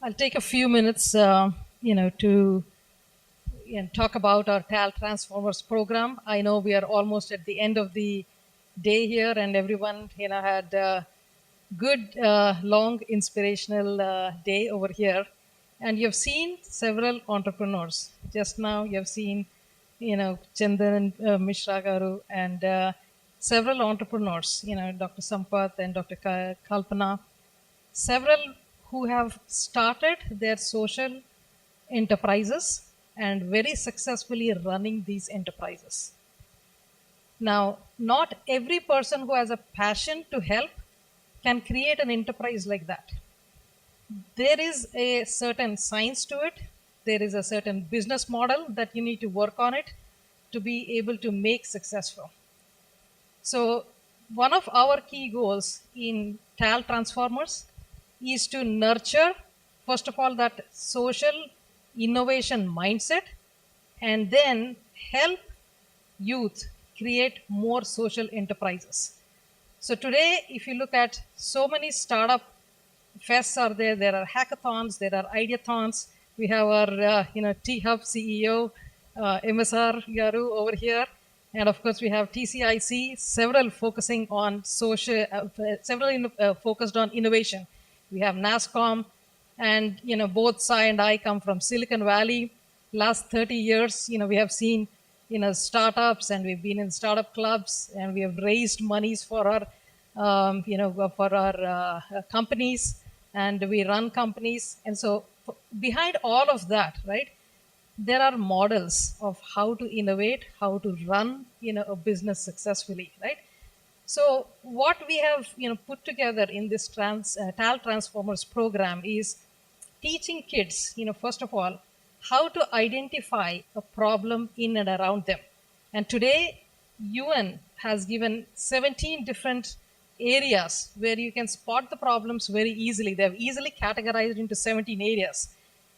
I'll take a few minutes, to talk about our TALTransformers program. I know we are almost at the end of the day here, and everyone, had a good, long, inspirational day over here. And you've seen several entrepreneurs. Just now, you've seen, Chandan Mishra Garu and several entrepreneurs. Dr. Sampath and Dr. Kalpana, several who have started their social enterprises and very successfully running these enterprises. Now, not every person who has a passion to help can create an enterprise like that. There is a certain science to it. There is a certain business model that you need to work on it to be able to make successful. So one of our key goals in TALTransformers is to nurture, first of all, that social innovation mindset, and then help youth create more social enterprises. So today, if you look at so many startup fests are there, there are hackathons, there are ideathons. We have our T-Hub CEO, MSR Garu over here. And of course, we have TCIC, several focusing on social, several focused on innovation. We have NASCOM, and both Sai and I come from Silicon Valley. Last 30 years, we have seen startups, and we've been in startup clubs, and we have raised monies for our companies, and we run companies. And so behind all of that, right, there are models of how to innovate, how to run a business successfully, right? So what we have put together in this TALTransformers program is teaching kids, first of all, how to identify a problem in and around them. And today, UN has given 17 different areas where you can spot the problems very easily. They've easily categorized into 17 areas.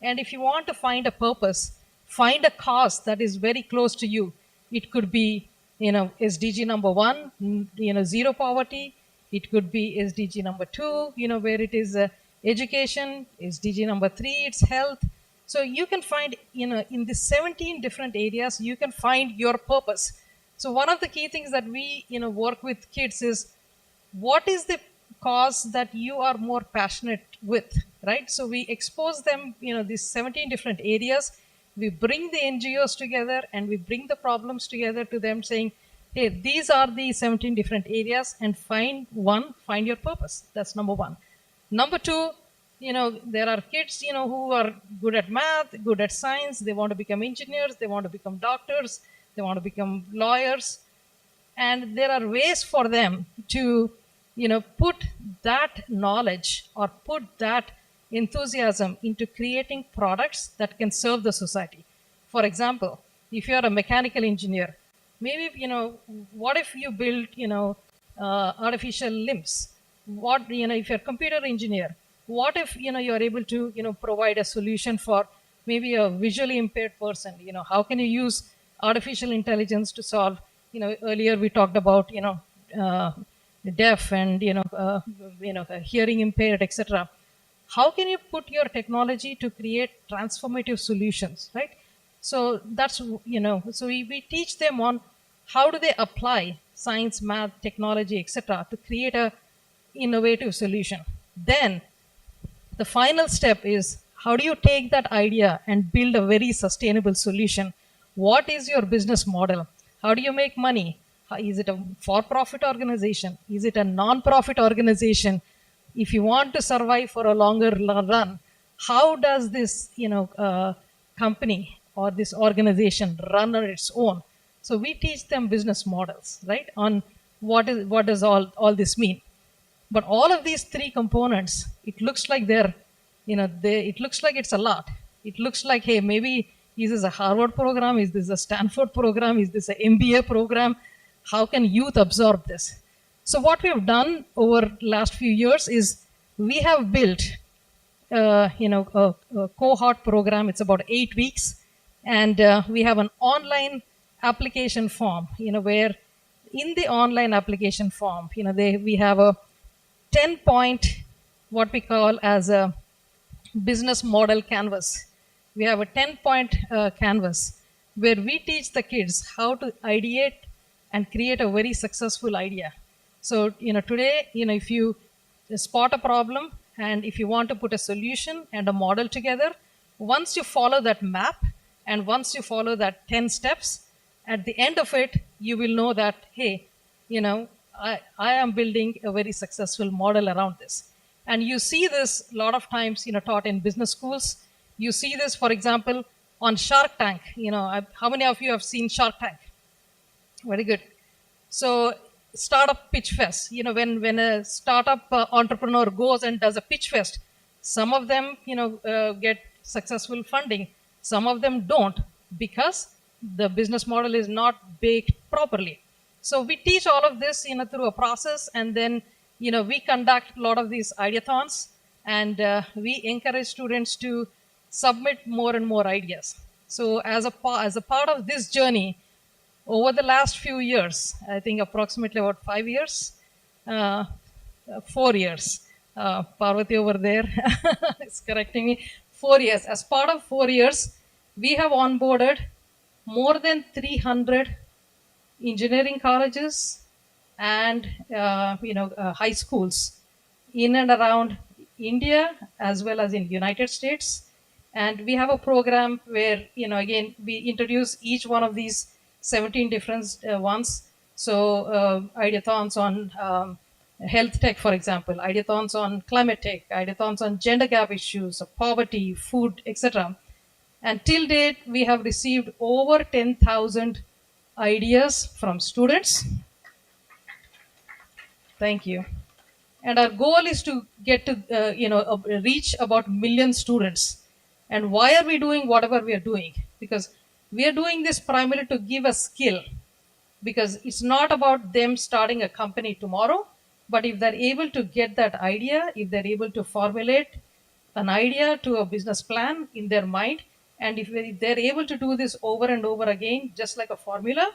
And if you want to find a purpose, find a cause that is very close to you. It could be, SDG number 1, zero poverty. It could be SDG number 2, where it is education. SDG number 3, it's health. So you can find, in the 17 different areas, you can find your purpose. So one of the key things that we, work with kids is, what is the cause that you are more passionate with, right? So we expose them, these 17 different areas. We bring the NGOs together, and we bring the problems together to them, saying, hey, these are the 17 different areas, and find your purpose. That's number 1. Number 2, there are kids, who are good at math, good at science. They want to become engineers. They want to become doctors. They want to become lawyers. And there are ways for them to, put that knowledge or put that enthusiasm into creating products that can serve the society. For example, if you're a mechanical engineer, maybe, what if you build, artificial limbs? What, if you're a computer engineer, what if, you're able to, provide a solution for maybe a visually impaired person? How can you use artificial intelligence to solve, earlier we talked about, deaf and, hearing impaired, etc. How can you put your technology to create transformative solutions, right? So that's, so we teach them on how do they apply science, math, technology, etc. to create a innovative solution. Then the final step is, how do you take that idea and build a very sustainable solution? What is your business model? How do you make money? Is it a for-profit organization? Is it a non-profit organization? If you want to survive for a longer run, how does this company or this organization run on its own? So we teach them business models, right, on what does all this mean. But all of these 3 components, it looks like it looks like it's a lot. It looks like, hey, maybe is this a Harvard program? Is this a Stanford program? Is this an MBA program? How can youth absorb this? So what we've done over last few years is we have built, a cohort program. It's about 8 weeks, and we have an online application form. Where in the online application form, we have a 10-point, what we call as a business model canvas. We have a 10-point canvas where we teach the kids how to ideate and create a very successful idea. So, today, if you spot a problem and if you want to put a solution and a model together, once you follow that map and once you follow that 10 steps, at the end of it, you will know that, hey, I am building a very successful model around this. And you see this a lot of times, taught in business schools. You see this, for example, on Shark Tank. How many of you have seen Shark Tank? Very good. So, startup pitch fest. When a startup entrepreneur goes and does a pitch fest, some of them, get successful funding. Some of them don't because the business model is not baked properly. So we teach all of this, through a process, and then, we conduct a lot of these ideathons, and we encourage students to submit more and more ideas. So as a part of this journey, over the last few years, I think approximately about 5 years, 4 years. Parvati over there is correcting me. 4 years. As part of 4 years, we have onboarded more than 300 engineering colleges and high schools in and around India as well as in United States. And we have a program where, again, we introduce each one of these 17 different ones. So ideathons on health tech, for example, ideathons on climate tech, ideathons on gender gap issues, poverty, food, etc. And till date, we have received over 10,000 ideas from students. Thank you. And our goal is to get to, reach about million students. And why are we doing whatever we are doing? Because we are doing this primarily to give a skill. Because it's not about them starting a company tomorrow, but if they're able to get that idea, if they're able to formulate an idea to a business plan in their mind, and if they're able to do this over and over again, just like a formula,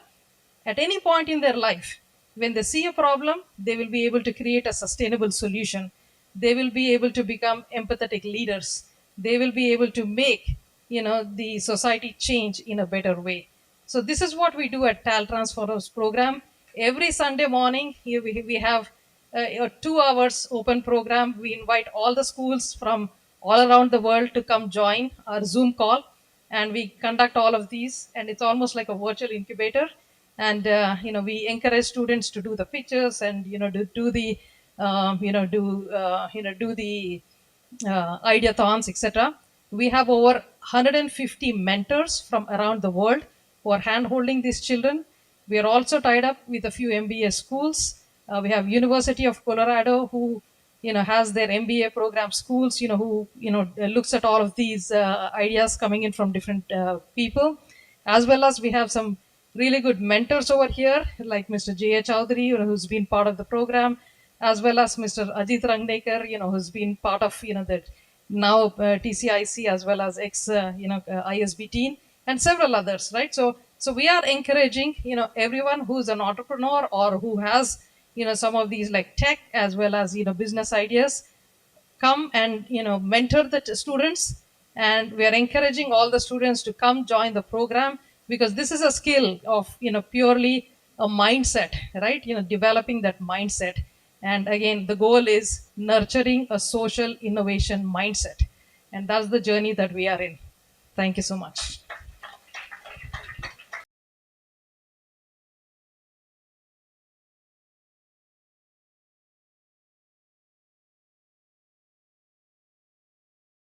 at any point in their life, when they see a problem, they will be able to create a sustainable solution. They will be able to become empathetic leaders. They will be able to make, the society change in a better way. So this is what we do at TALTransformers program. Every Sunday morning, here we have a 2 hours open program. We invite all the schools from all around the world to come join our Zoom call, and we conduct all of these. And it's almost like a virtual incubator. And we encourage students to do the pictures and do the ideathons, etc. We have over 150 mentors from around the world who are hand-holding these children. We are also tied up with a few MBA schools. We have University of Colorado, who has their MBA program schools, who looks at all of these ideas coming in from different people, as well as we have some really good mentors over here, like Mr. J.A. Chowdhury, who's been part of the program, as well as Mr. Ajit Rangnekar, who's been part of the now TCIC as well as ex ISB team, and several others, right? So we are encouraging everyone who's an entrepreneur or who has some of these like tech as well as business ideas, come and mentor the students. And we are encouraging all the students to come join the program, because this is a skill of purely a mindset, right? Developing that mindset. And again, the goal is nurturing a social innovation mindset, and that's the journey that we are in. Thank you so much.